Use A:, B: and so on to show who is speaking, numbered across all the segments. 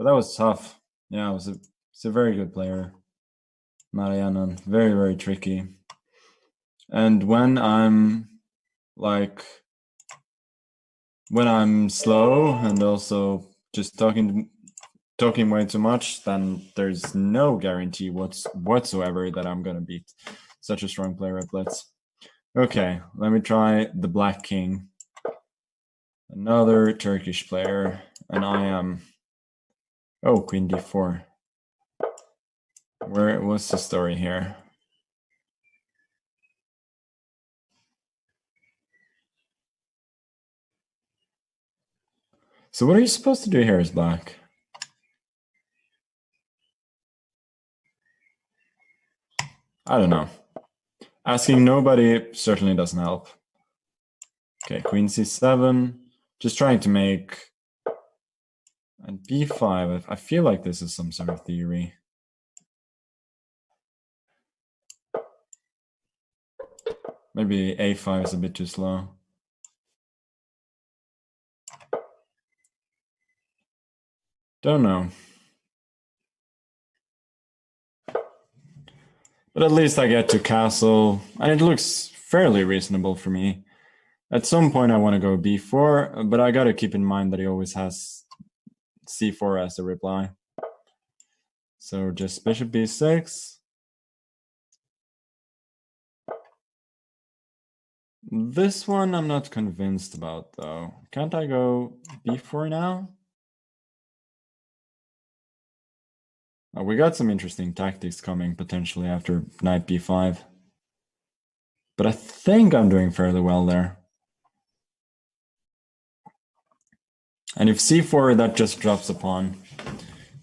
A: But that was tough. Yeah, it's a very good player. Marianan, very, very tricky. And when I'm slow and also just talking way too much, then there's no guarantee whatsoever that I'm gonna beat such a strong player at blitz. Okay, let me try the Black King. Another Turkish player, and I am... Oh, Queen d4. What's the story here? So what are you supposed to do here as Black? I don't know. Asking nobody certainly doesn't help. Okay, Queen c7. Just trying to make... And b5, I feel like this is some sort of theory. Maybe a5 is a bit too slow. Don't know. But at least I get to castle, and it looks fairly reasonable for me. At some point I want to go b4, but I gotta keep in mind that he always has c4 as a reply. So just bishop b6. This one I'm not convinced about, though. Can't I go b4 now? Oh, we got some interesting tactics coming potentially after knight b5. But I think I'm doing fairly well there. And if c4, that just drops a pawn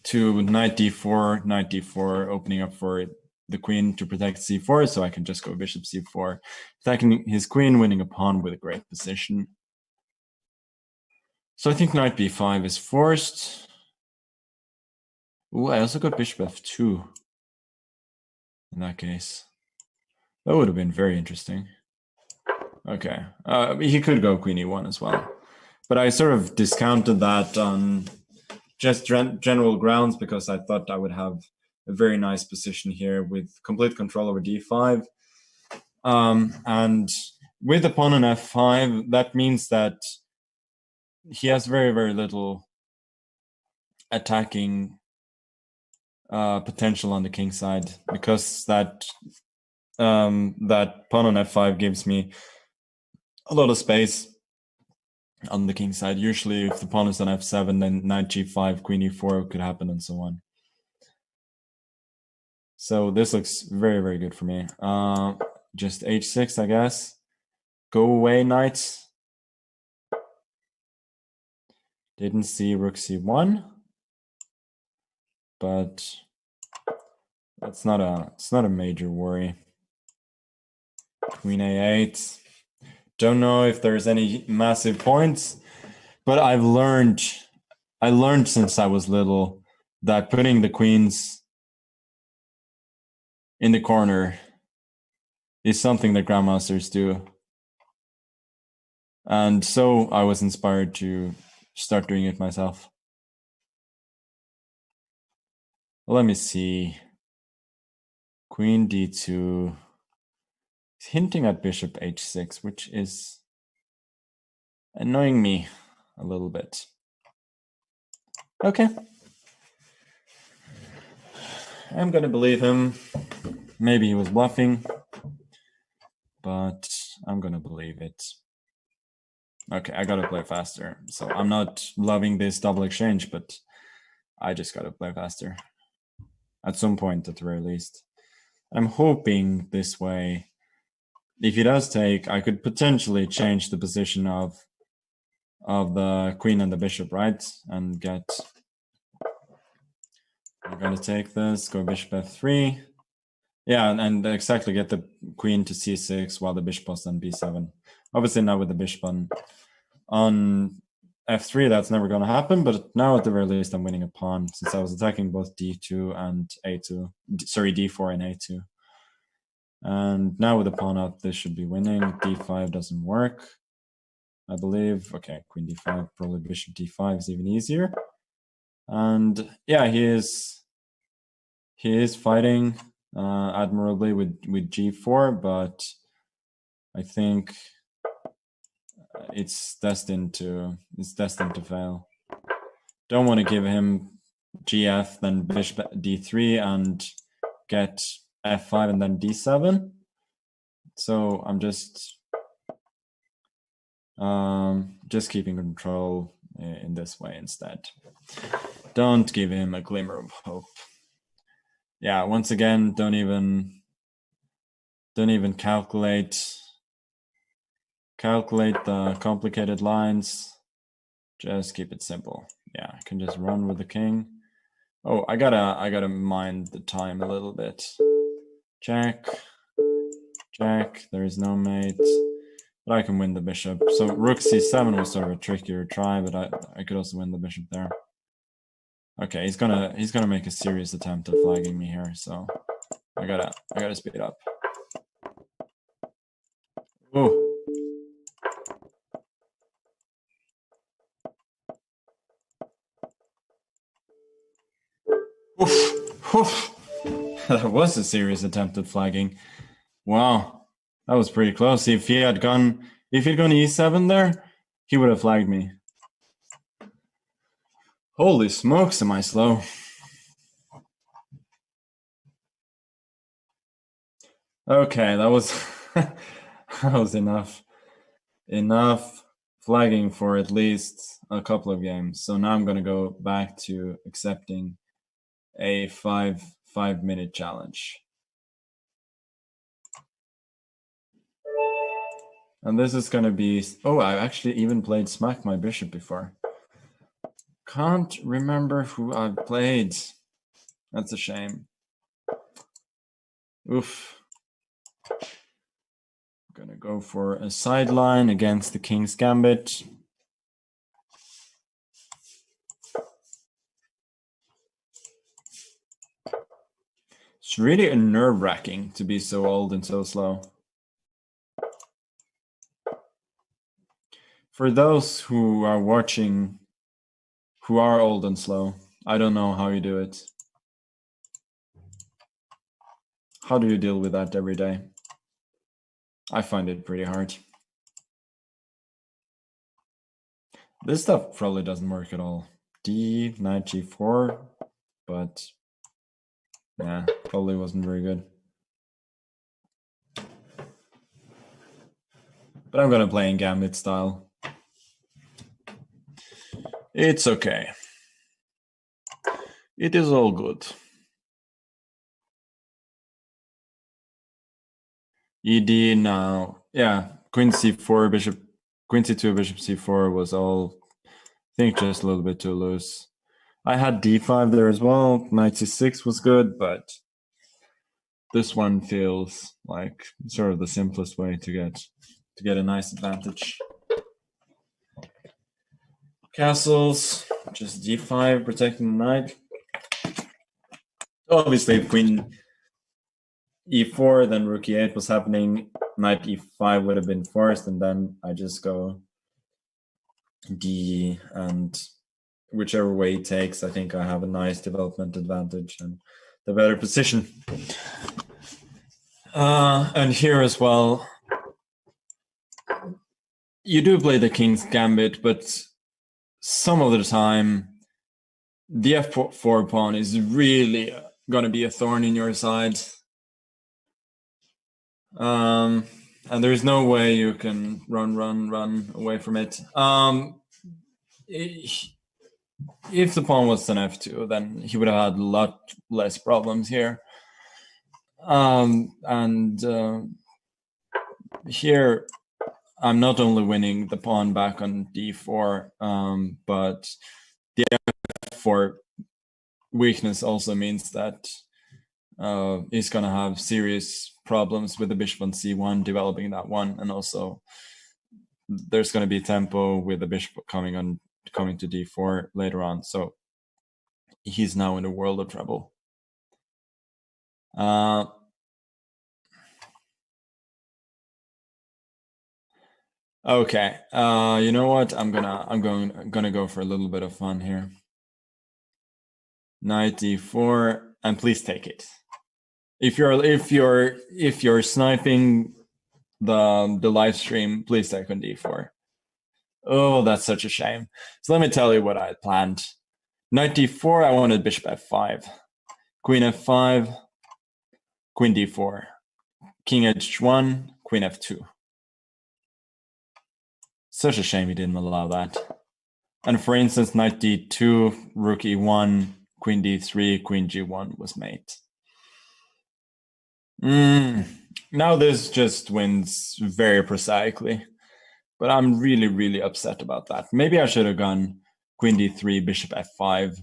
A: to knight d4, opening up for the queen to protect c4, so I can just go bishop c4, attacking his queen, winning a pawn with a great position. So I think knight b5 is forced. Ooh, I also got bishop f2 in that case. That would have been very interesting. Okay, he could go queen e1 as well. But I sort of discounted that on just general grounds because I thought I would have a very nice position here with complete control over d5. And with the pawn on f5, that means that he has very, very little attacking potential on the king side, because that pawn on f5 gives me a lot of space on the king side. Usually if the pawn is on f7, then knight g5, queen e4 could happen, and so on. So this looks very, very good for me. Just h6, I guess. Go away, knights. Didn't see rook c1, but it's not a major worry. Queen a8. Don't know if there's any massive points, but I learned since I was little that putting the queens in the corner is something that grandmasters do. And so I was inspired to start doing it myself. Well, let me see. Queen d2. He's hinting at bishop h6, which is annoying me a little bit. Okay. I'm gonna believe him. Maybe he was bluffing, but I'm gonna believe it. Okay, I gotta play faster. So I'm not loving this double exchange, but I just gotta play faster. At some point, at the very least. I'm hoping this way, if he does take, I could potentially change the position of the queen and the bishop, right? And get... I'm gonna take this, go bishop f3. Yeah, and exactly get the queen to c6 while the bishop was on b7. Obviously not with the bishop on f3, that's never going to happen, but now at the very least I'm winning a pawn, since I was attacking both d2 and a2. Sorry, d4 and a2. And now with the pawn up, this should be winning. d5 doesn't work, I believe. Okay, queen d5, probably bishop d5 is even easier. And yeah, he is fighting admirably with g4, but I think it's destined to fail. Don't want to give him gf, then bishop d3 and get f5 and then d7. So I'm just keeping control in this way instead. Don't give him a glimmer of hope. Yeah, once again, don't even calculate the complicated lines. Just keep it simple. Yeah, I can just run with the king. Oh, I gotta mind the time a little bit. Check. There is no mate, but I can win the bishop. So rook c7 was sort of a trickier try, but I could also win the bishop there. Okay, he's gonna make a serious attempt at flagging me here, so I gotta speed up. Oh. Oof, oof. That was a serious attempt at flagging. Wow, that was pretty close. If he'd gone e7 there, he would have flagged me. Holy smokes, am I slow? Okay, that was that was enough flagging for at least a couple of games. So now I'm going to go back to accepting a 5-minute challenge. And this is going to be, oh, I actually even played Smack My Bishop before. Can't remember who I've played. That's a shame. Oof. I'm going to go for a sideline against the King's Gambit. It's really nerve-wracking to be so old and so slow. For those who are watching, who are old and slow, I don't know how you do it. How do you deal with that every day? I find it pretty hard. This stuff probably doesn't work at all. D, knight g4, but yeah, probably wasn't very good. But I'm gonna play in Gambit style. It's okay. It is all good. ED now, yeah, queen c4, bishop, queen c2, bishop c4 was all, I think, just a little bit too loose. I had d5 there as well. Knight c6 was good, but this one feels like sort of the simplest way to get a nice advantage. Castles, just d5, protecting the knight. Obviously, queen e4, then rook e8 was happening. Knight e5 would have been forced, and then I just go d, and whichever way it takes, I think I have a nice development advantage and the better position. And here as well, you do play the King's Gambit, but some of the time, the f4 pawn is really going to be a thorn in your side. And there's no way you can run away from it. If the pawn was an f2, then he would have had a lot less problems here. And here, I'm not only winning the pawn back on d4, but the f4 weakness also means that he's going to have serious problems with the bishop on c1, developing that one, and also there's going to be tempo with the bishop coming to d4 later on. So he's now in a world of trouble. Okay, you know what? I'm gonna go for a little bit of fun here. Knight d4, and please take it. If you're sniping the live stream, please take on d4. Oh, that's such a shame. So let me tell you what I had planned. Knight d4, I wanted bishop f5. Queen f5, queen d4. King h1, queen f2. Such a shame he didn't allow that. And for instance, knight d2, rook e1, queen d3, queen g1 was mate. Now this just wins very prosaically. But I'm really, really upset about that. Maybe I should have gone queen d3, bishop f5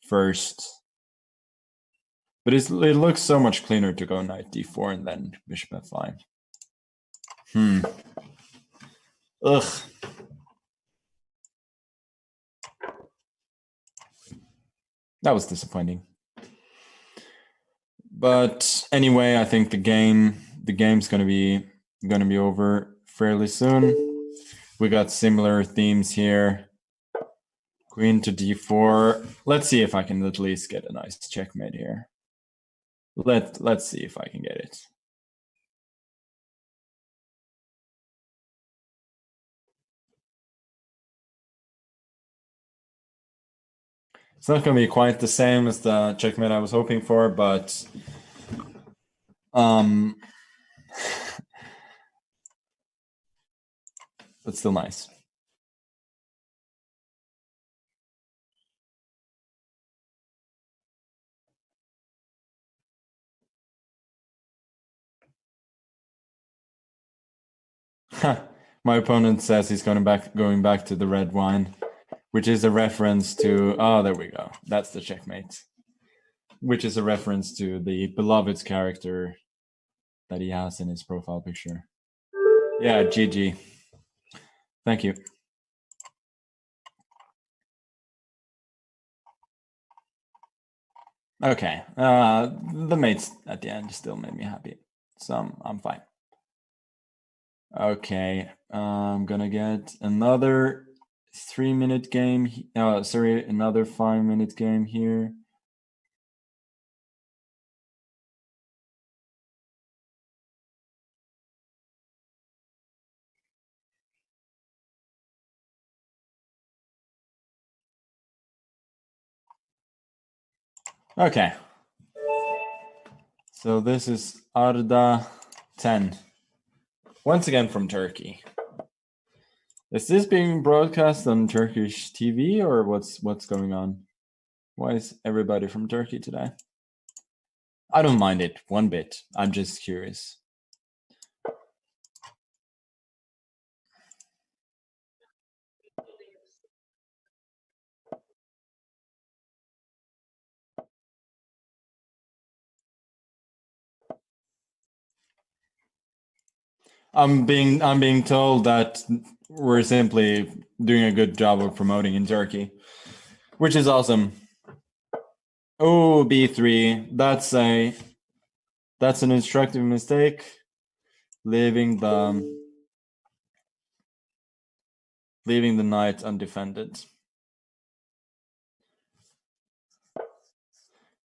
A: first. But it looks so much cleaner to go knight d4 and then bishop f5. Ugh. That was disappointing. But anyway, I think the game's gonna be over fairly soon. We got similar themes here. Queen to d4. Let's see if I can at least get a nice checkmate here. Let's see if I can get it. It's not going to be quite the same as the checkmate I was hoping for, but it's still nice. My opponent says he's going back to the red wine, which is a reference to, oh, there we go. That's the checkmate, which is a reference to the Beloved's character that he has in his profile picture. Yeah, GG. Thank you. Okay, the mates at the end still made me happy, so I'm fine. Okay, I'm gonna get another 3-minute game. Sorry, another 5-minute game here. Okay. So this is Arda 10. Once again from Turkey. Is this being broadcast on Turkish TV or what's going on? Why is everybody from Turkey today? I don't mind it one bit. I'm just curious. I'm being told that we're simply doing a good job of promoting in Turkey, which is awesome. Oh, b3. That's an instructive mistake. Leaving the knight undefended.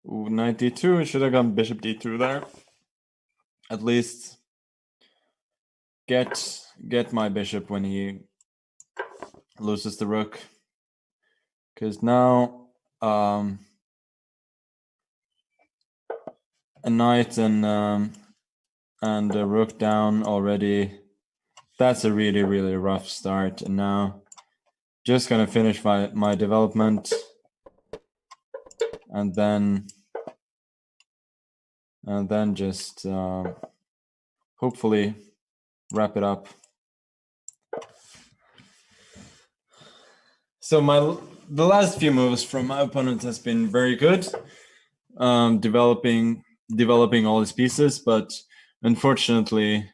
A: Ooh, knight d2. Should have gone bishop d2 there. At least get my bishop when he loses the rook. Because now a knight and a rook down already. That's a really, really rough start. And now just gonna finish my development and then just hopefully wrap it up. So the last few moves from my opponent has been very good, developing all his pieces, but unfortunately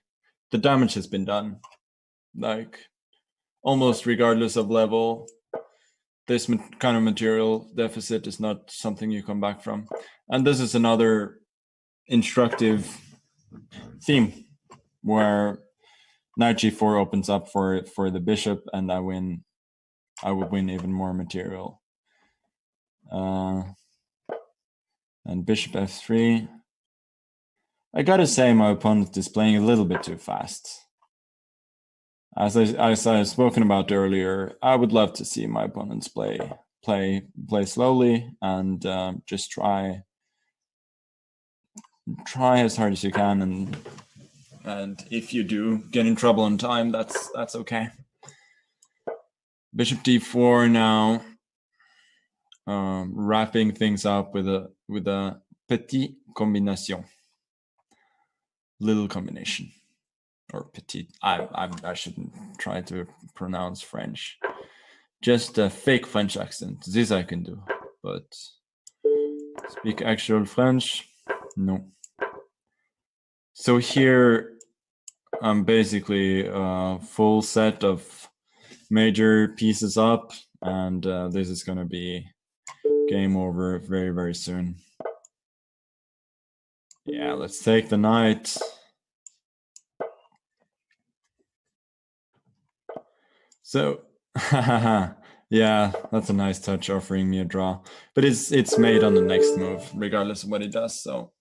A: the damage has been done. Like almost regardless of level, this kind of material deficit is not something you come back from. And this is another instructive theme where knight g4 opens up for the bishop, and I would win even more material. And bishop f3. I gotta say my opponent is playing a little bit too fast. As I've spoken about earlier, I would love to see my opponents play slowly and just try as hard as you can, and if you do get in trouble in time, that's okay. Bishop d4 now, wrapping things up with a petit combination, little combination, or petit. I shouldn't try to pronounce French. Just a fake French accent. This I can do, but speak actual French, no. So here I'm basically a full set of major pieces up, and this is going to be game over very, very soon. Yeah, let's take the knight. So, yeah, that's a nice touch, offering me a draw. But it's made on the next move, regardless of what he does, so.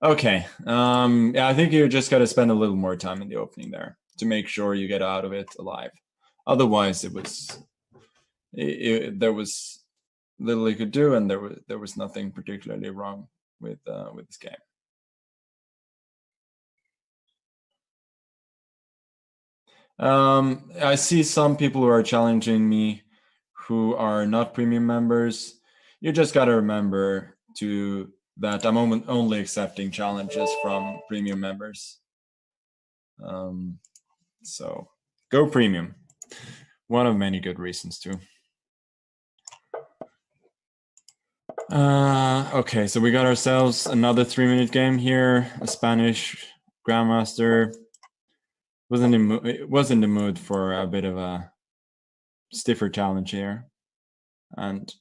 A: Okay, yeah, I think you just got to spend a little more time in the opening there to make sure you get out of it alive. Otherwise, there was little he could do, and there was nothing particularly wrong with this game. I see some people who are challenging me who are not premium members. You just got to remember that I'm only accepting challenges from premium members. So go premium. One of many good reasons too. Okay, so we got ourselves another 3-minute game here. A Spanish grandmaster was in the mood for a bit of a stiffer challenge here, and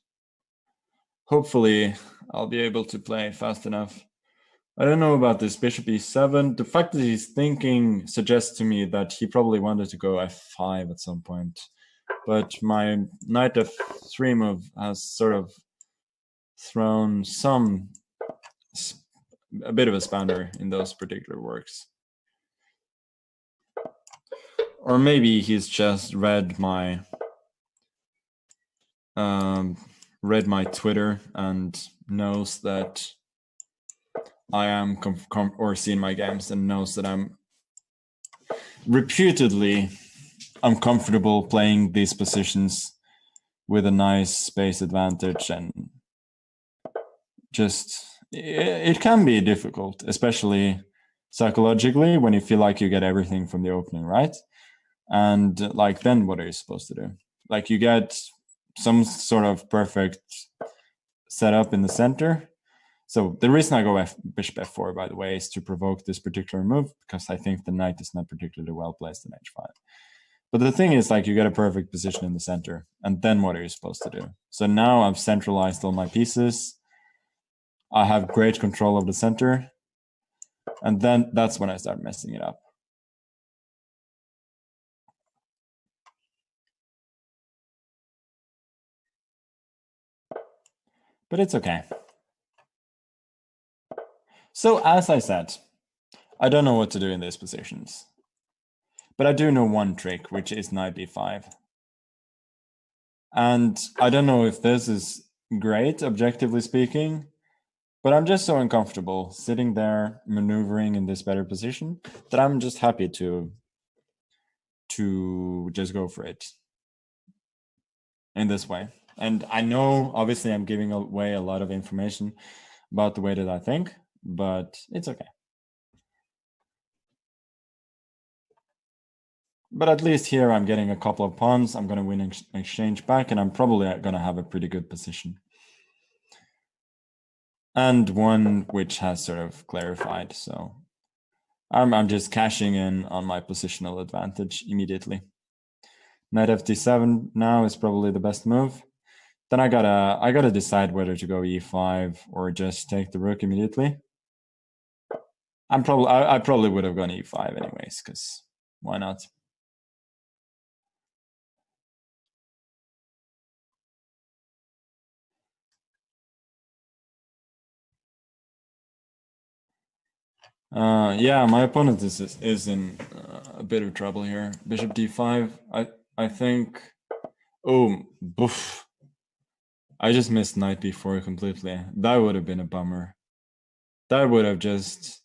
A: hopefully I'll be able to play fast enough. I don't know about this bishop e7. The fact that he's thinking suggests to me that he probably wanted to go f5 at some point, but my knight f3 move has sort of thrown a bit of a spanner in those particular works. Or maybe he's just read my Twitter and knows that I am or seen my games and knows that I'm reputedly comfortable playing these positions with a nice space advantage, and just it can be difficult, especially psychologically, when you feel like you get everything from the opening, right? And like, then what are you supposed to do? Like, you get some sort of perfect setup in the center. So the reason I go bishop f4, by the way, is to provoke this particular move, because I think the knight is not particularly well placed in h5. But the thing is, like, you get a perfect position in the center, and then what are you supposed to do? So now I've centralized all my pieces. I have great control of the center, and then that's when I start messing it up. But it's okay. So as I said, I don't know what to do in these positions. But I do know one trick, which is knight b5. And I don't know if this is great, objectively speaking, but I'm just so uncomfortable sitting there maneuvering in this better position that I'm just happy to just go for it in this way. And I know, obviously, I'm giving away a lot of information about the way that I think, but it's okay. But at least here I'm getting a couple of pawns. I'm going to win exchange back, and I'm probably going to have a pretty good position. And one which has sort of clarified. So I'm just cashing in on my positional advantage immediately. Knight fd7 now is probably the best move. Then I gotta decide whether to go e5 or just take the rook immediately. I probably would have gone e5 anyways, because why not? Yeah, my opponent is in a bit of trouble here. Bishop d5. I think. Oh, boof. I just missed knight b4 completely. That would have been a bummer. That would have just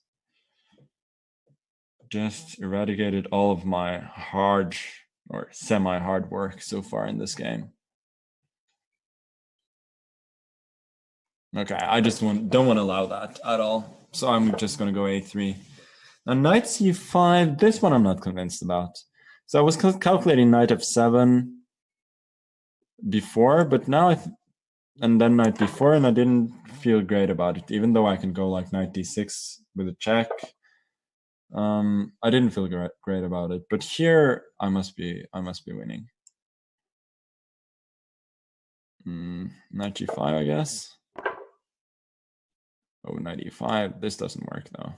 A: eradicated all of my hard or semi-hard work so far in this game. Okay, I just don't want to allow that at all. So I'm just going to go a3. Now knight c5, this one I'm not convinced about. So I was calculating knight f7 before, but now and then knight b4, and I didn't feel great about it, even though I can go like knight d6 with a check. I didn't feel great about it, but here I must be winning. Knight g5, I guess. Oh, knight e5. This doesn't work though.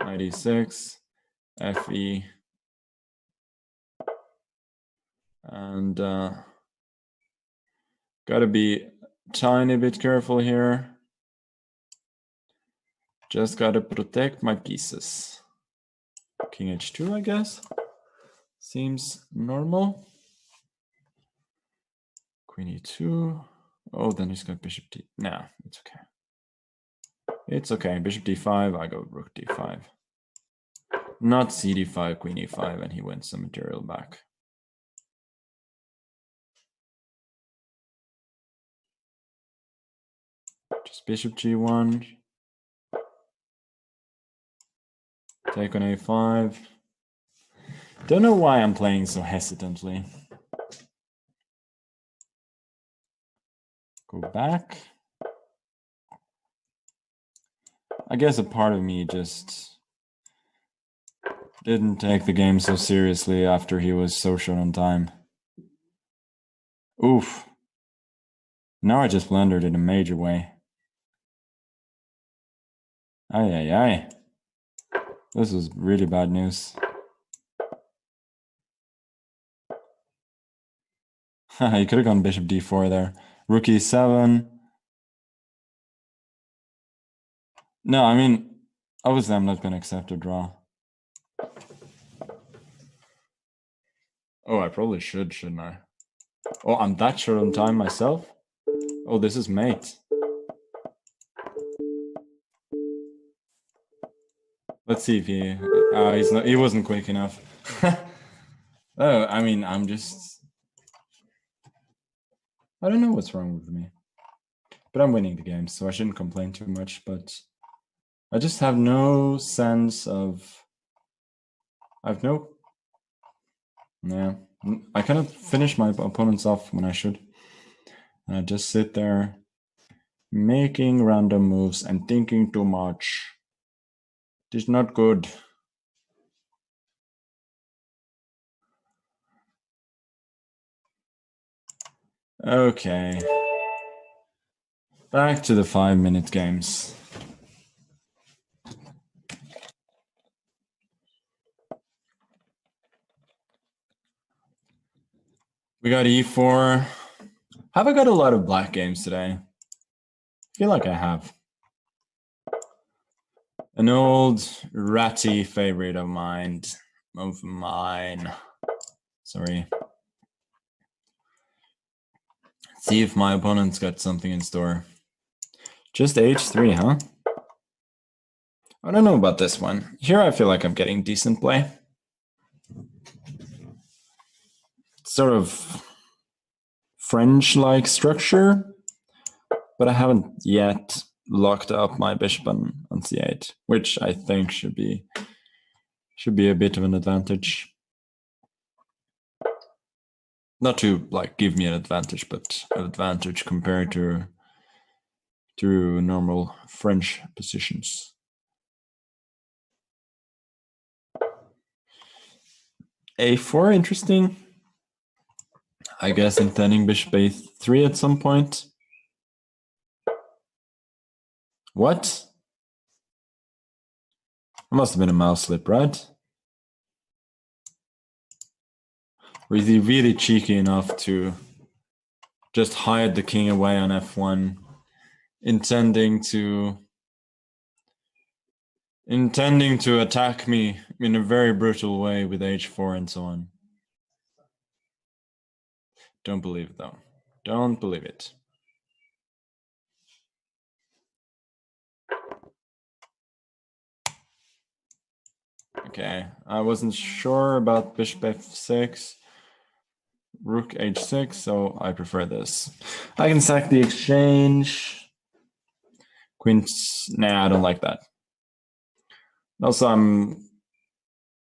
A: Knight e6, fe, and gotta be tiny bit careful here. Just gotta protect my pieces. King h2, I guess. Seems normal. Queen e2. Oh, then he's got bishop d. Nah, it's okay. It's okay. Bishop d5. I go rook d5. Not c d5, queen e5, and he wins some material back. Just bishop g1. Take on a5. Don't know why I'm playing so hesitantly. Go back. I guess a part of me just didn't take the game so seriously after he was so short on time. Oof. Now I just blundered in a major way. Ay, ay, ay. This was really bad news. You could have gone bishop d4 there. Rook e7. No, I mean, obviously I'm not going to accept a draw. Oh, I probably should, shouldn't I? Oh, I'm that short on time myself? Oh, this is mate. Let's see if he wasn't quick enough. Oh, I mean, I don't know what's wrong with me. But I'm winning the game, so I shouldn't complain too much, but I just have no sense of... I cannot finish my opponents off when I should. And I just sit there making random moves and thinking too much. It is not good. Okay. Back to the 5-minute games. We got e4. Have I got a lot of black games today? I feel like I have. An old ratty favorite of mine. Sorry. Let's see if my opponent's got something in store. Just h3, huh? I don't know about this one. Here I feel like I'm getting decent play. Sort of French-like structure, but I haven't yet locked up my bishop on c8, which I think should be a bit of an advantage. Not to like give me an advantage, but an advantage compared to normal French positions. a4, interesting. I guess intending bishop a3 at some point. What? It must have been a mouse slip, right? Or is he really cheeky enough to just hide the king away on f1, intending intending to attack me in a very brutal way with h4 and so on. Don't believe it though. Don't believe it. Okay, I wasn't sure about bishop f6, rook h6, so I prefer this. I can sack the exchange. Queen, nah, I don't like that. Also, I'm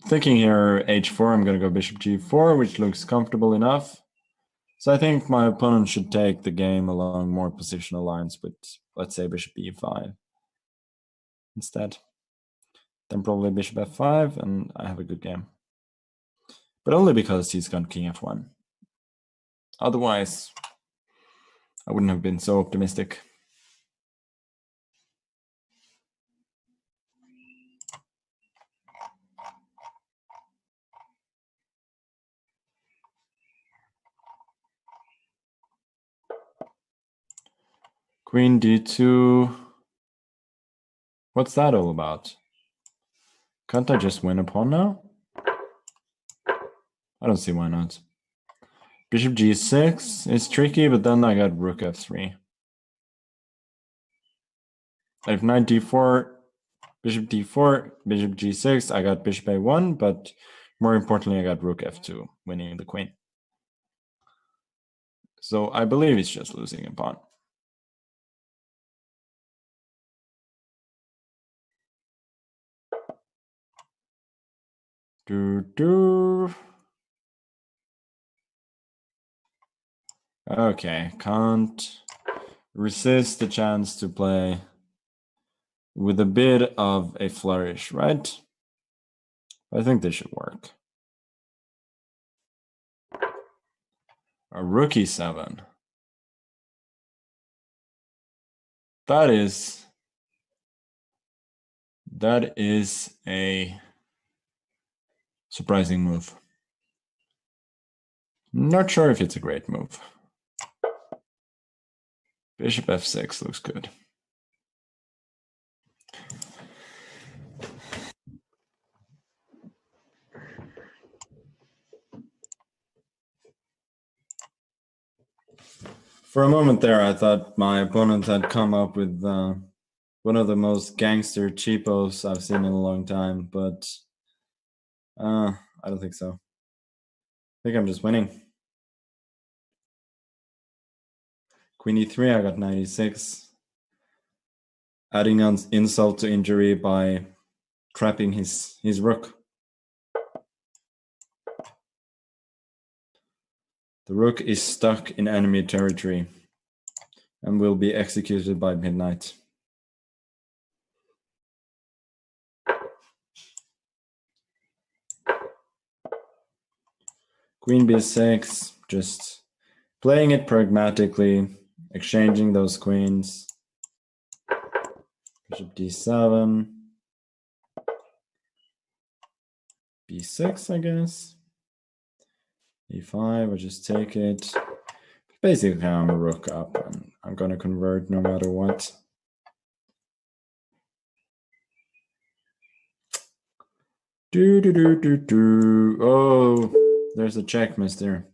A: thinking here h4, I'm going to go bishop g4, which looks comfortable enough. So I think my opponent should take the game along more positional lines with, let's say, bishop e5 instead. Then probably bishop f5, and I have a good game. But only because he's got king f1. Otherwise, I wouldn't have been so optimistic. Queen d2. What's that all about? Can't I just win a pawn now? I don't see why not. Bishop g6 is tricky, but then I got rook f3. If knight d4, bishop d4, bishop g6, I got bishop a1, but more importantly, I got rook f2, winning the queen. So I believe he's just losing a pawn. Okay, can't resist the chance to play with a bit of a flourish, right? I think this should work. A rook e7. That is a surprising move. Not sure if it's a great move. Bishop f6 looks good. For a moment there, I thought my opponent had come up with one of the most gangster cheapos I've seen in a long time, but I don't think so. I think I'm just winning. Queen e3, I got 96. Adding on insult to injury by trapping his rook. The rook is stuck in enemy territory and will be executed by midnight. Queen b6, just playing it pragmatically, exchanging those queens. Bishop d7. b6, I guess. e5, I just take it. Basically, I'm a rook up, and I'm going to convert no matter what. Oh, there's a check, mister.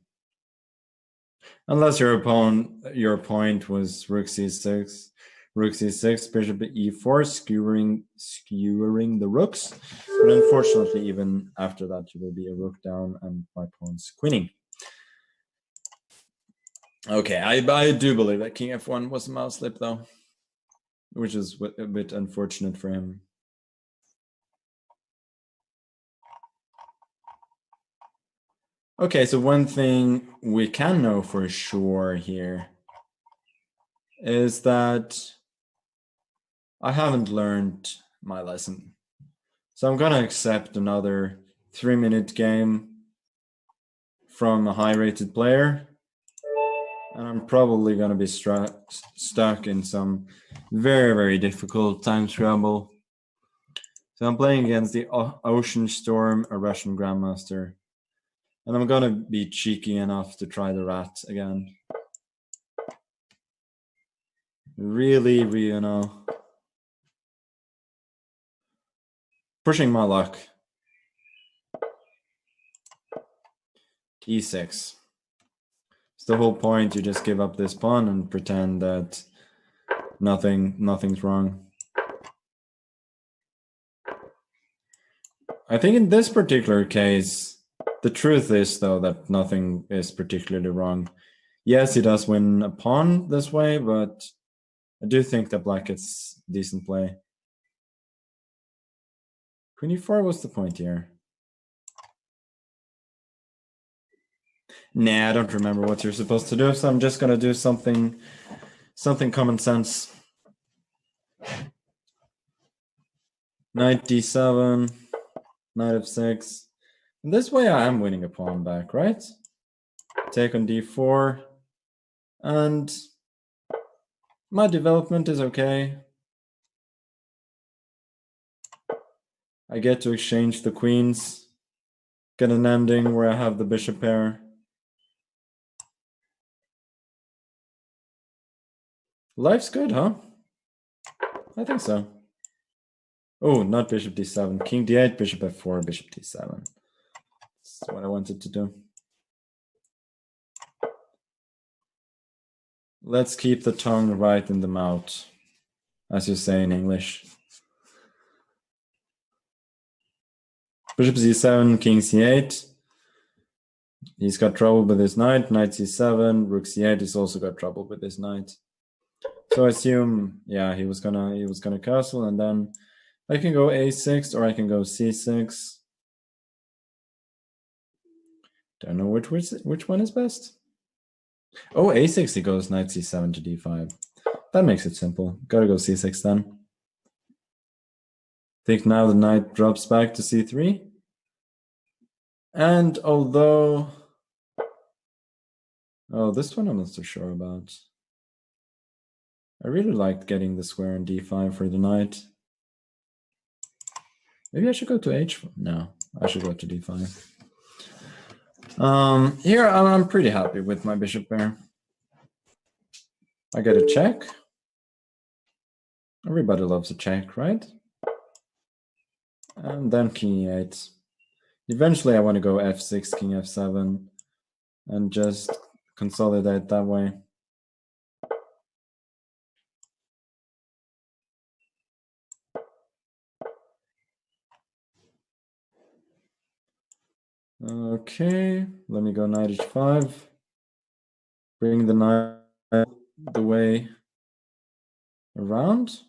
A: Unless your point was rook c6. Rook c6, bishop e4, skewering the rooks. But unfortunately, even after that, you will be a rook down and my pawn's queening. Okay, I do believe that king f1 was a mouse slip, though, which is a bit unfortunate for him. Okay, so one thing we can know for sure here is that I haven't learned my lesson. So I'm going to accept another 3-minute game from a high-rated player. And I'm probably going to be stuck in some very, very difficult time scramble. So I'm playing against the Ocean Storm, a Russian Grandmaster. And I'm going to be cheeky enough to try the rat again. Really, you know. Pushing my luck. E6. It's the whole point. You just give up this pawn and pretend that nothing's wrong. I think in this particular case, the truth is though that nothing is particularly wrong. Yes, he does win a pawn this way, but I do think that black gets decent play. Queen e4 was the point here. Nah, I don't remember what you're supposed to do, so I'm just gonna do something common sense. Knight d7, knight f6. And this way I am winning a pawn back, right? Take on d4. And my development is okay. I get to exchange the queens. Get an ending where I have the bishop pair. Life's good, huh? I think so. Oh, not bishop d7. King d8, bishop f4, bishop d7. That's what I wanted to do. Let's keep the tongue right in the mouth, as you say in English. Bishop c7, king c8. He's got trouble with his knight. Knight c7, rook c8. He's also got trouble with his knight. So I assume, yeah, he was gonna castle, and then I can go a6 or I can go c6. Don't know which one is best. Oh, a6, he goes knight c7 to d5. That makes it simple. Gotta go c6 then. Think now the knight drops back to c3. And although... Oh, this one I'm not so sure about. I really liked getting the square on d5 for the knight. Maybe I should go to h4. No, I should go to d5. Here I'm pretty happy with my bishop pair. I get a check. Everybody loves a check, right? And then king e8. Eventually I want to go f6, king f7, and just consolidate that way. Okay, let me go knight h5. Bring the knight the way around.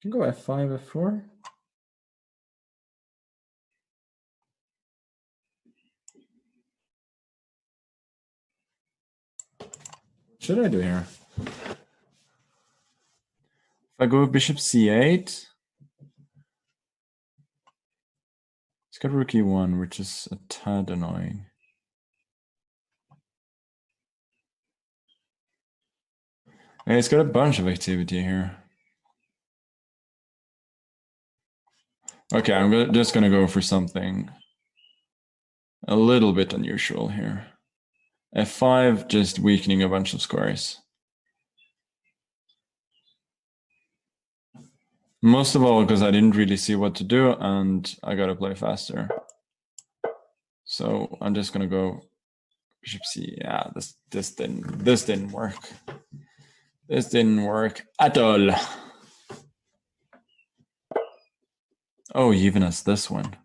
A: You can go f5, f4. What should I do here? If I go bishop c8, it's got rook e1, which is a tad annoying. And it's got a bunch of activity here. Okay, I'm just gonna go for something a little bit unusual here. f5, just weakening a bunch of squares. Most of all because I didn't really see what to do and I gotta play faster. So I'm just gonna go bishop c. Yeah, this didn't work. This didn't work at all. Oh, even as this one.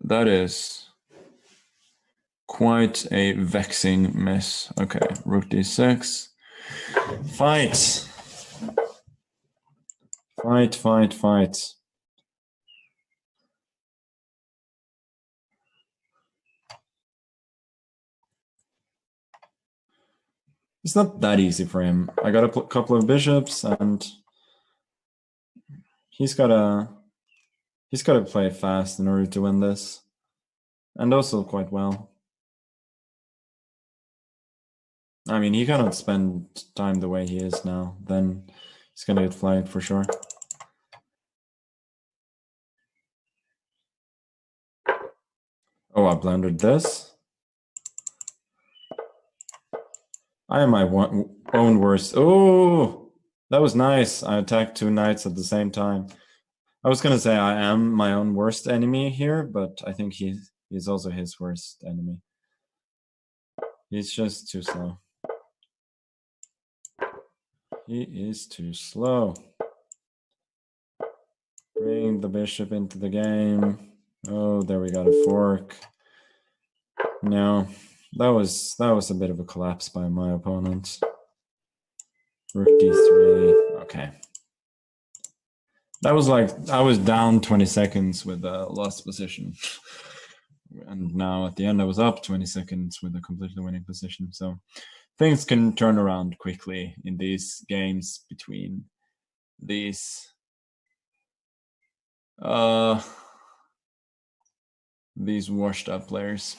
A: That is quite a vexing miss. Okay, rook d6. Fight. Fight, fight, fight. It's not that easy for him. I got a couple of bishops, and he's gotta play fast in order to win this, and also quite well. I mean, he cannot spend time the way he is now. Then he's gonna get flagged for sure. Oh, I blundered this. I am my own worst. Oh, That was nice. I attacked 2 knights at the same time. I was gonna say I am my own worst enemy here, but I think he's also his worst enemy. He's just too slow. He is too slow. Bring the bishop into the game. Oh, there we got a fork. No, that was a bit of a collapse by my opponent. Rook d3. Okay. That was like I was down 20 seconds with a lost position. And now at the end I was up 20 seconds with a completely winning position. So things can turn around quickly in these games between these washed up players.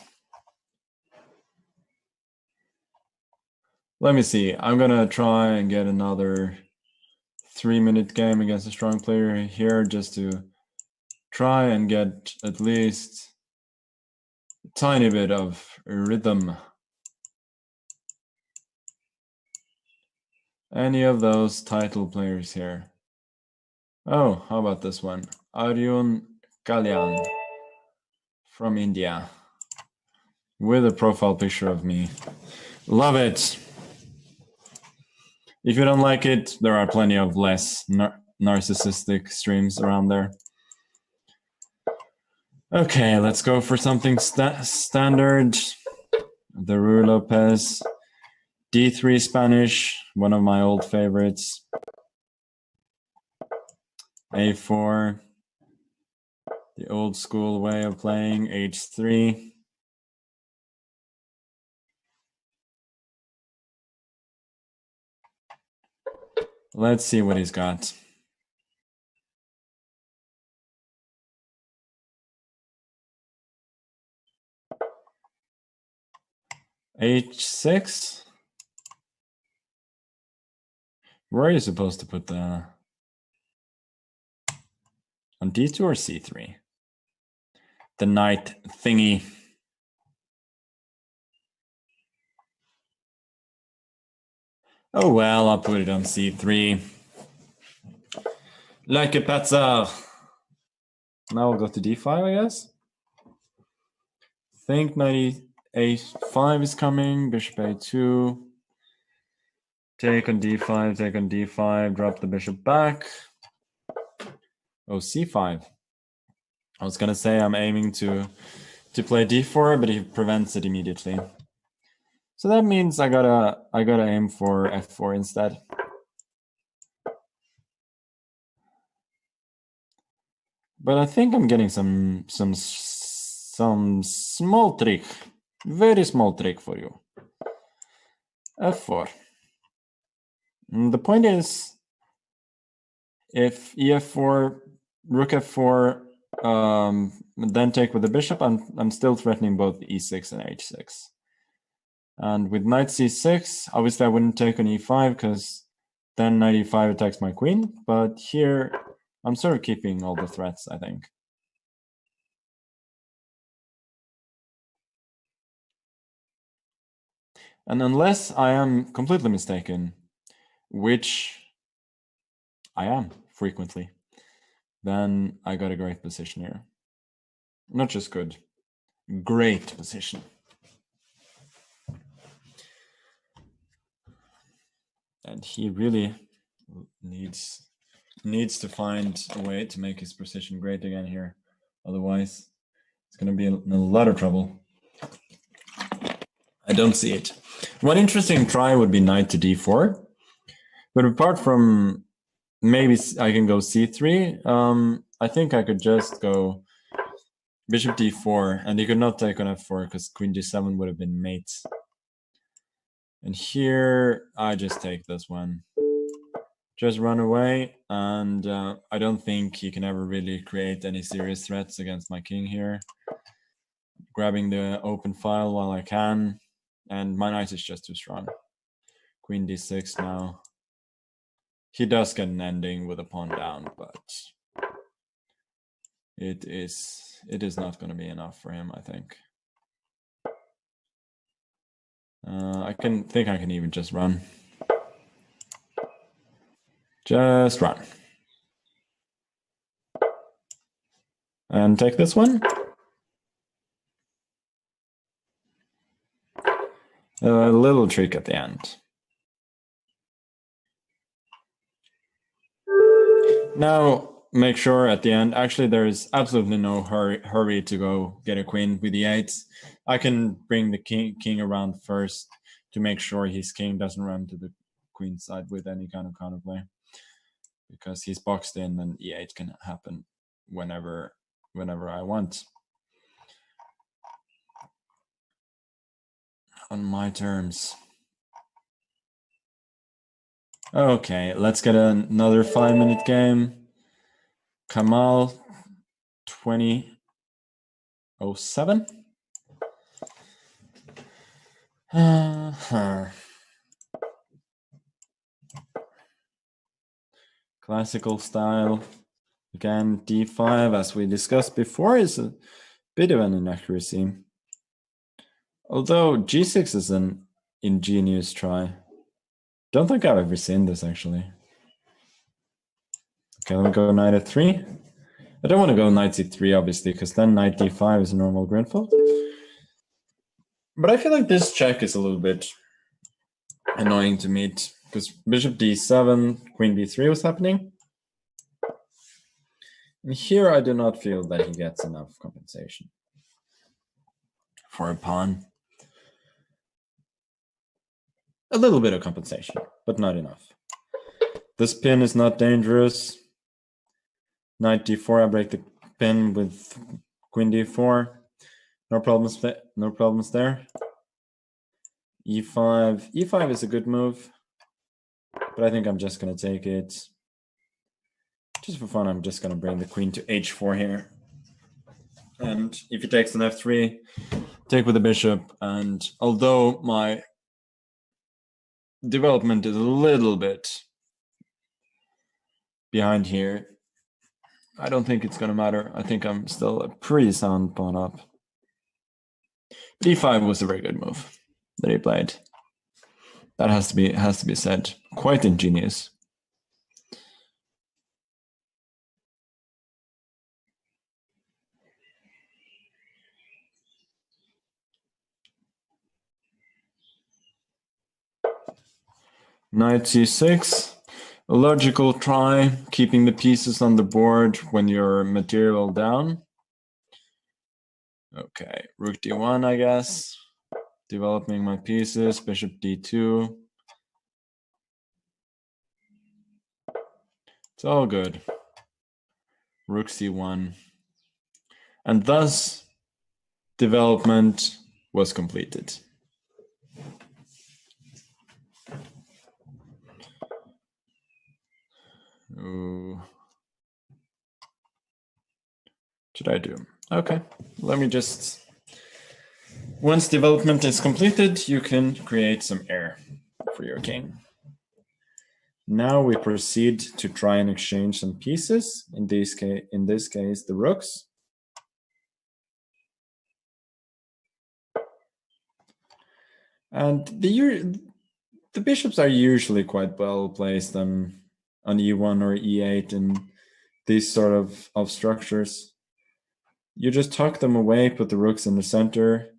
A: Let me see. I'm gonna try and get another 3-minute game against a strong player here just to try and get at least a tiny bit of rhythm. Any of those title players here? Oh, how about this one? Arjun Kalyan from India with a profile picture of me. Love it. If you don't like it, there are plenty of less narcissistic streams around there. Okay, let's go for something standard. The Rue Lopez. D3 Spanish, one of my old favorites. A4. The old school way of playing. H3. Let's see what he's got. H6. Where are you supposed to put the... On D2 or C3? The knight thingy. Oh well, I'll put it on C3. Like a patzer. Now we'll go to D5, I guess. Think knight A5 is coming. Bishop A2. Take on D5, take on D5. Drop the bishop back. Oh, C5. I was gonna say I'm aiming to play D4, but he prevents it immediately. So that means I gotta aim for F4 instead. But I think I'm getting some small trick, very small trick for you. F4. And the point is, if EF4, Rook F4, then take with the bishop, I'm still threatening both E6 and H6. And with knight C6, obviously I wouldn't take on E5 because then knight E5 attacks my queen. But here, I'm sort of keeping all the threats, I think. And unless I am completely mistaken, which I am frequently, then I got a great position here. Not just good, great position. And he really needs to find a way to make his position great again here. Otherwise, it's going to be in a lot of trouble. I don't see it. One interesting try would be knight to d4. But apart from maybe I can go c3, I think I could just go bishop d4, and he could not take on f4 because queen d7 would have been mate. And here I just take this one. Just run away, and I don't think he can ever really create any serious threats against my king here. Grabbing the open file while I can, and my knight is just too strong. Queen d6 now. He does get an ending with a pawn down, but it is not going to be enough for him, I think. I can even just run. Just run. And take this one. A little trick at the end. Now, make sure at the end, actually there is absolutely no hurry to go get a queen with e8. I can bring the king around first to make sure his king doesn't run to the queen side with any kind of counterplay, because he's boxed in and e8 can happen whenever I want. On my terms. Okay, let's get another 5-minute game. Kamal 2007. Classical style. Again, d5, as we discussed before, is a bit of an inaccuracy. Although g6 is an ingenious try. Don't think I've ever seen this, actually. Okay, let me go knight f3. I don't want to go knight c3, obviously, because then knight d5 is a normal Grunfeld. But I feel like this check is a little bit annoying to meet, because bishop d7, queen b3 was happening. And here I do not feel that he gets enough compensation for a pawn. A little bit of compensation, but not enough. This pin is not dangerous. Knight d4, I break the pin with queen d4. No problems there. e5. e5 is a good move, but I think I'm just going to take it. Just for fun, I'm just going to bring the queen to h4 here. And if he takes an f3, take with the bishop. And although my development is a little bit behind here, I don't think it's going to matter. I think I'm still a pretty sound pawn up. But e5 was a very good move that he played. That has to be said. Quite ingenious. Knight c6. A logical try, keeping the pieces on the board when you're material down. Okay, rook d1, I guess. Developing my pieces, bishop d2. It's all good. Rook c1. And thus, development was completed. Ooh. What should I do? Okay, let me just... Once development is completed, you can create some air for your king. Now we proceed to try and exchange some pieces. In this case, the rooks. And the bishops are usually quite well placed on e1 or e8 in these sort of structures. You just tuck them away, put the rooks in the center,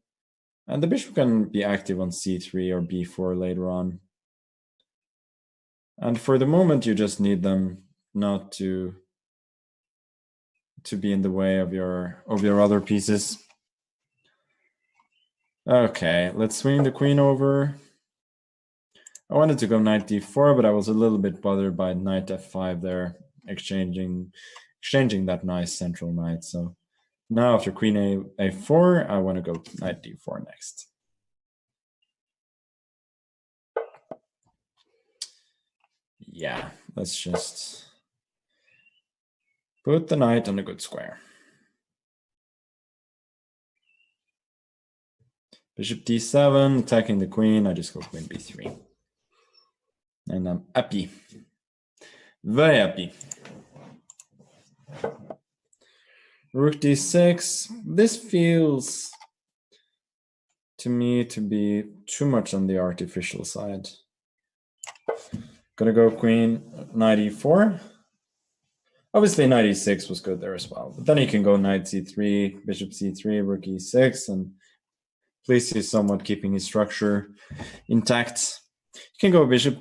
A: and the bishop can be active on c3 or b4 later on. And for the moment, you just need them not to be in the way of your other pieces. Okay, let's swing the queen over. I wanted to go knight d4, but I was a little bit bothered by knight f5 there, exchanging that nice central knight. So now after queen a4, I want to go knight d4 next. Yeah, let's just put the knight on a good square. Bishop d7, attacking the queen. I just go queen b3. And I'm happy. Very happy. Rook d6. This feels to me to be too much on the artificial side. Gonna go queen knight e4. Obviously, knight e6 was good there as well. But then you can go knight c3, bishop c3, rook e6, and at least he's somewhat keeping his structure intact. You can go bishop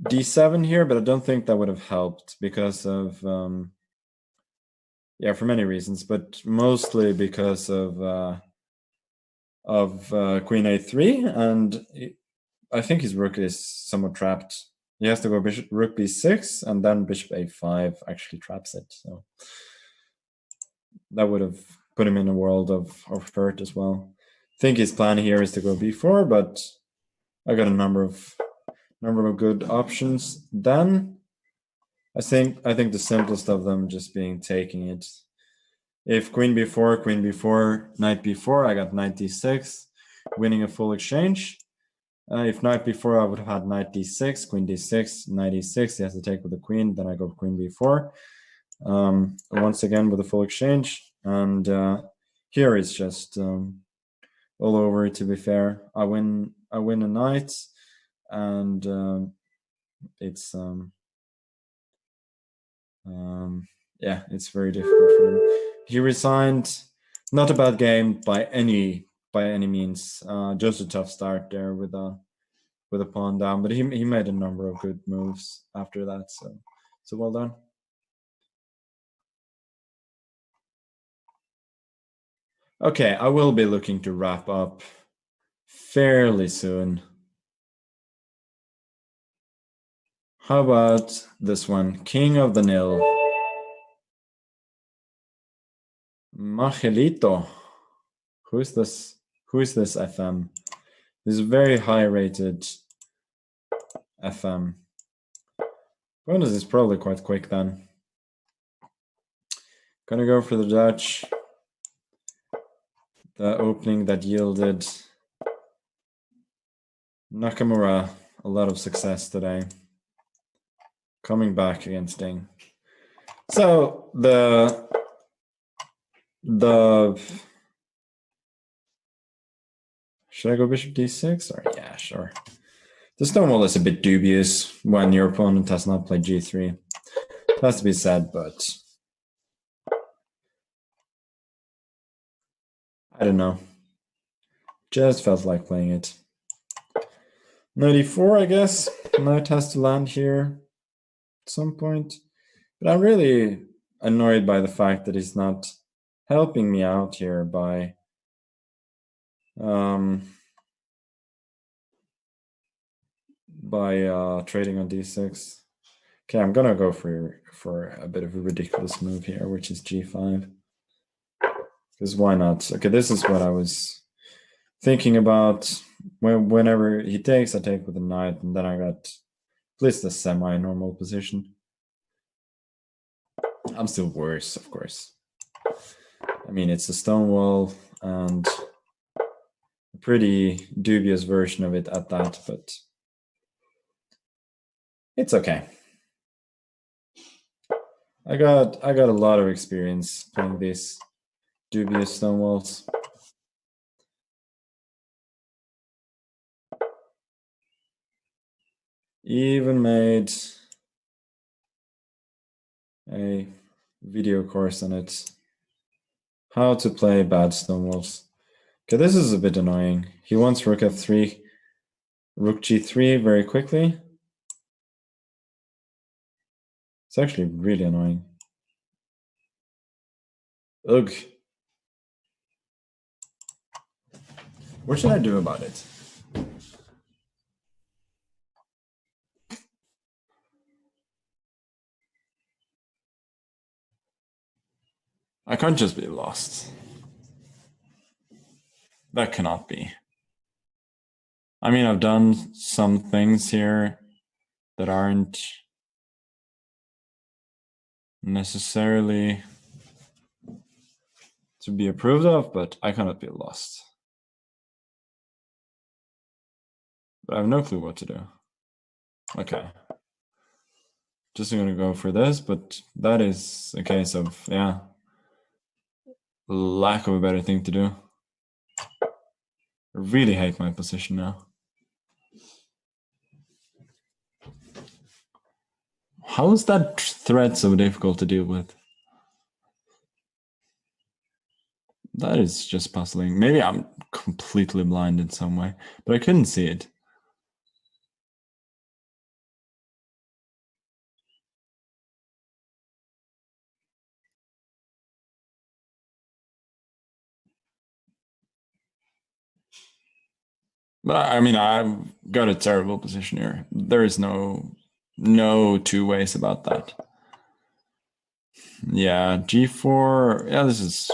A: d7 here, but I don't think that would have helped because of, yeah, for many reasons, but mostly because of queen a3, and I think his rook is somewhat trapped. He has to go rook b6, and then bishop a5 actually traps it. So that would have put him in a world of hurt as well. I think his plan here is to go b4, but I got a number of good options. Then I think the simplest of them just being taking it. If queen b4, knight b4, I got knight d6, winning a full exchange. If knight b4, I would have had knight d6, queen d6, knight e6. He has to take with the queen. Then I go queen b4. Once again with a full exchange. And here it's just all over. To be fair, I win a knight, and it's yeah, it's very difficult for him. He resigned. Not a bad game by any means. Just a tough start there with a pawn down, but he made a number of good moves after that. So well done. Okay, I will be looking to wrap up fairly soon. How about this one? King of the Nil. Machelito. Who is this? Who is this FM? This is very high rated FM. Bonus is probably quite quick then. Gonna go for the Dutch. The opening that yielded Nakamura a lot of success today. Coming back against Ding. So the should I go bishop d6? Or yeah, sure. The Stonewall is a bit dubious when your opponent has not played g3. It has to be said, but I don't know. Just felt like playing it. Knight e4, I guess. Knight has to land here at some point. But I'm really annoyed by the fact that he's not helping me out here by trading on d6. Okay, I'm gonna go for a bit of a ridiculous move here, which is g5. Because why not? Okay, this is what I was thinking about. Whenever he takes, I take with a knight, and then I got at least a semi-normal position. I'm still worse, of course. I mean, it's a Stonewall and a pretty dubious version of it at that, but it's okay. I got a lot of experience playing these dubious Stonewalls. Even made a video course on it. How to play bad Stonewalls. Okay, this is a bit annoying. He wants rook f3, rook g3 very quickly. It's actually really annoying. Ugh. What should I do about it? I can't just be lost. That cannot be. I mean, I've done some things here that aren't necessarily to be approved of, but I cannot be lost. But I have no clue what to do. Okay. Just going to go for this, but that is a case of, yeah, lack of a better thing to do. I really hate my position now. How is that threat so difficult to deal with? That is just puzzling. Maybe I'm completely blind in some way, but I couldn't see it. But I mean, I've got a terrible position here. There is no two ways about that. Yeah, g4. Yeah, this is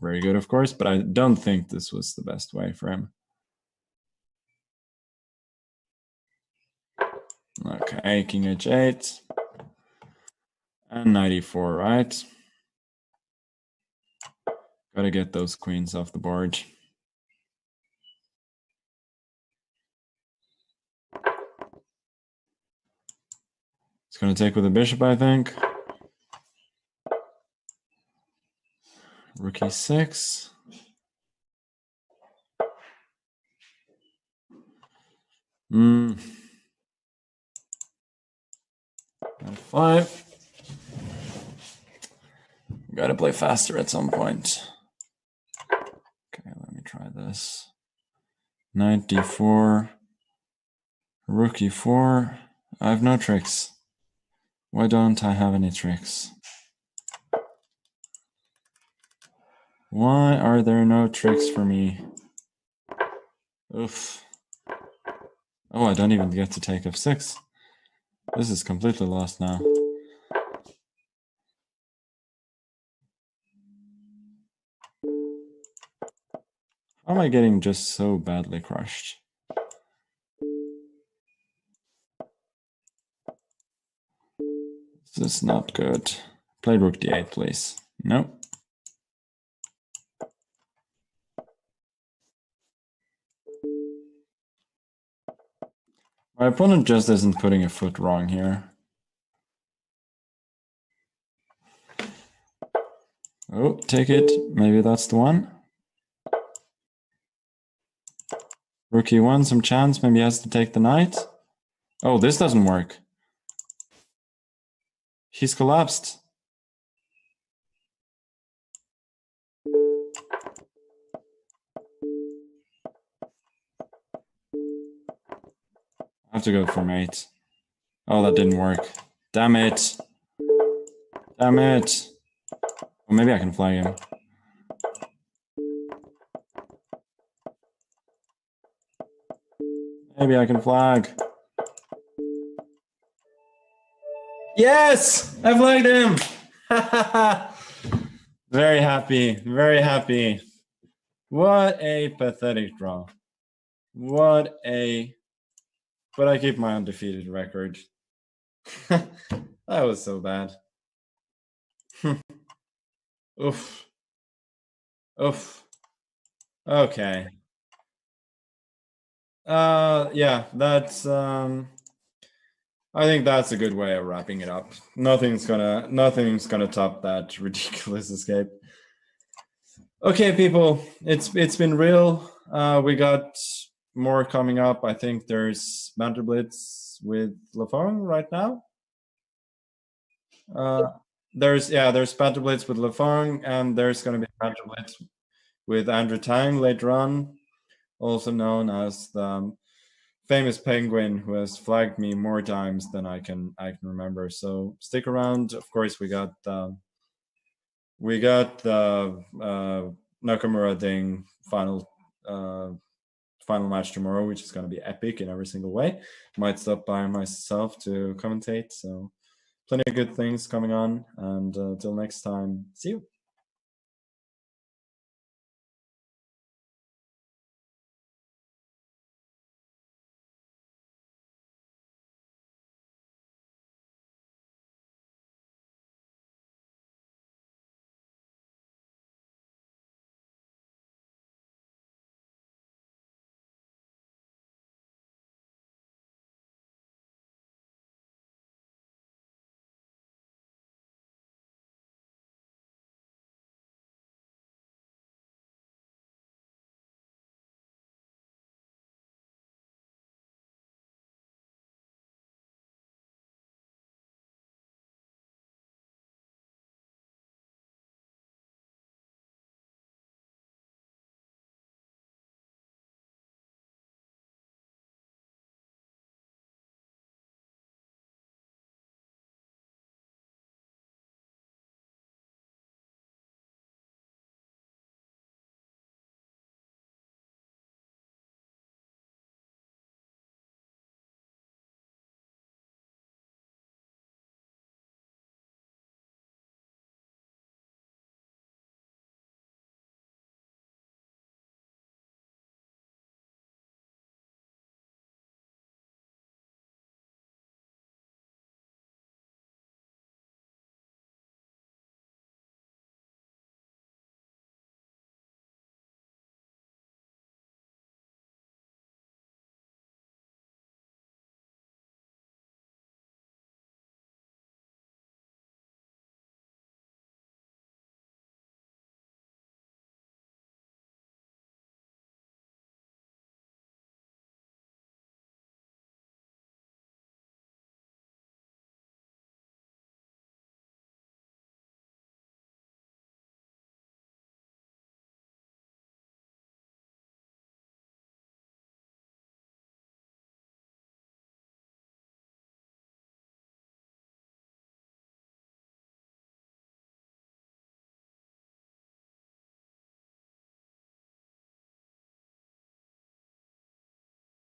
A: very good, of course, but I don't think this was the best way for him. Okay, king h8 and knight e4, right? Gotta get those queens off the board. It's gonna take with a bishop, I think. Rook e6. F5. Gotta play faster at some point. Okay, let me try this. Knight d4. Rook e4. I have no tricks. Why don't I have any tricks? Why are there no tricks for me? Oof. Oh, I don't even get to take f6. This is completely lost now. How am I getting just so badly crushed? This is not good. Play rook d8, please. No. My opponent just isn't putting a foot wrong here. Oh, take it. Maybe that's the one. Rook e1, some chance. Maybe he has to take the knight. Oh, this doesn't work. He's collapsed. I have to go for mate. Oh, that didn't work. Damn it. Damn it. Well, maybe I can flag him. Maybe I can flag. Yes! I flagged him! Very happy. Very happy. What a pathetic draw. What a... But I keep my undefeated record. That was so bad. Oof. Oof. Okay. Yeah, that's I think that's a good way of wrapping it up. Nothing's gonna top that ridiculous escape. Okay, people, it's been real. We got more coming up. I think there's Banter Blitz with Lafong right now. There's Banter Blitz with Lafong, and there's gonna be Banter Blitz with Andrew Tang later on, also known as the famous penguin who has flagged me more times than I can remember. So stick around. Of course, we got the Nakamura Ding final match tomorrow, which is going to be epic in every single way. Might stop by myself to commentate. So plenty of good things coming on. And until next time, see you.